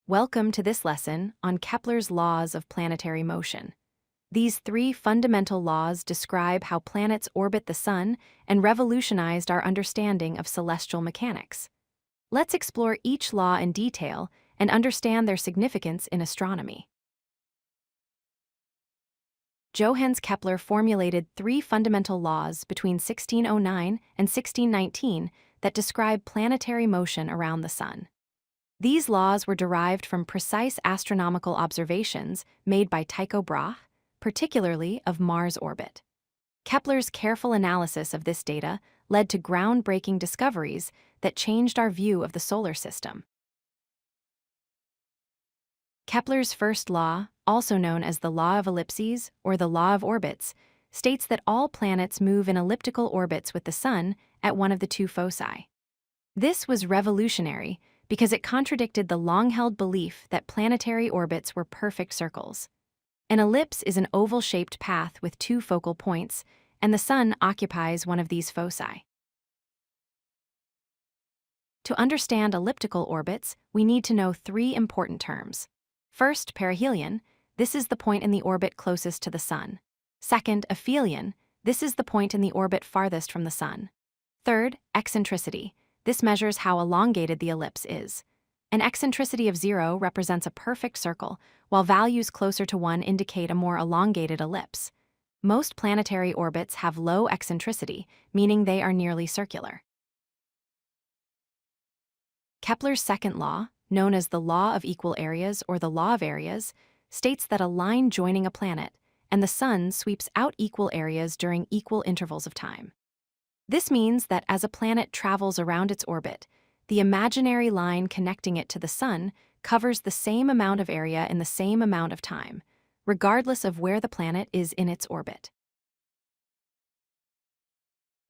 Welcome to this lesson on Kepler's laws of planetary motion. These three fundamental laws describe how planets orbit the Sun and revolutionized our understanding of celestial mechanics. Let's explore each law in detail and understand their significance in astronomy. Johannes Kepler formulated three fundamental laws between 1609 and 1619 that describe planetary motion around the Sun. These laws were derived from precise astronomical observations made by Tycho Brahe, particularly of Mars' orbit. Kepler's careful analysis of this data led to groundbreaking discoveries that changed our view of the solar system. Kepler's first law, also known as the law of ellipses or the law of orbits, states that all planets move in elliptical orbits with the Sun at one of the two foci. This was revolutionary because it contradicted the long-held belief that planetary orbits were perfect circles. An ellipse is an oval-shaped path with two focal points, and the Sun occupies one of these foci. To understand elliptical orbits, we need to know three important terms. First, perihelion. This is the point in the orbit closest to the Sun. Second, aphelion. This is the point in the orbit farthest from the Sun. Third, eccentricity. This measures how elongated the ellipse is. An eccentricity of 0 represents a perfect circle, while values closer to 1 indicate a more elongated ellipse. Most planetary orbits have low eccentricity, meaning they are nearly circular. Kepler's second law, known as the law of equal areas or the law of areas, states that a line joining a planet and the Sun sweeps out equal areas during equal intervals of time. This means that as a planet travels around its orbit, the imaginary line connecting it to the Sun covers the same amount of area in the same amount of time, regardless of where the planet is in its orbit.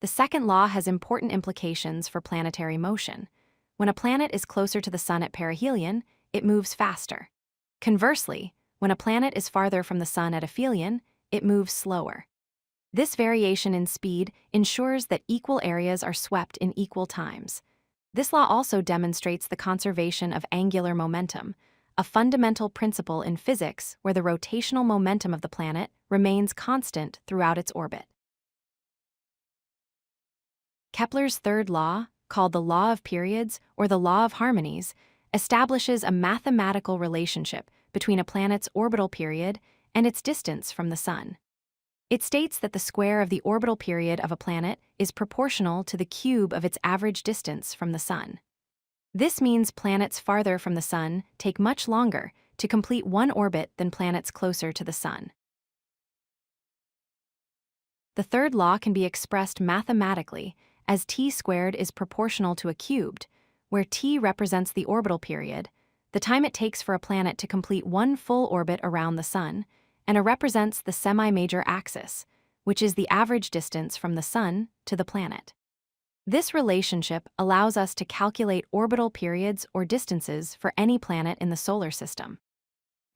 The second law has important implications for planetary motion. When a planet is closer to the Sun at perihelion, it moves faster. Conversely, when a planet is farther from the Sun at aphelion, it moves slower. This variation in speed ensures that equal areas are swept in equal times. This law also demonstrates the conservation of angular momentum, a fundamental principle in physics where the rotational momentum of the planet remains constant throughout its orbit. Kepler's third law, called the law of periods or the law of harmonies, establishes a mathematical relationship between a planet's orbital period and its distance from the Sun. It states that the square of the orbital period of a planet is proportional to the cube of its average distance from the Sun. This means planets farther from the Sun take much longer to complete one orbit than planets closer to the Sun. The third law can be expressed mathematically as t squared is proportional to a cubed, where t represents the orbital period, the time it takes for a planet to complete one full orbit around the Sun, and represents the semi-major axis, which is the average distance from the Sun to the planet. This relationship allows us to calculate orbital periods or distances for any planet in the solar system.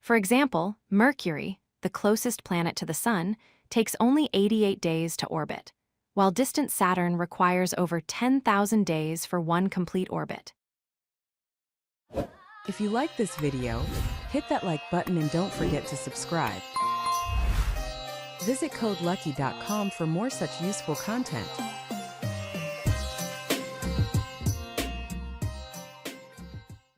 For example, Mercury, the closest planet to the Sun, takes only 88 days to orbit, while distant Saturn requires over 10,000 days for one complete orbit. If you like this video, hit that like button and don't forget to subscribe. Visit codelucky.com for more such useful content.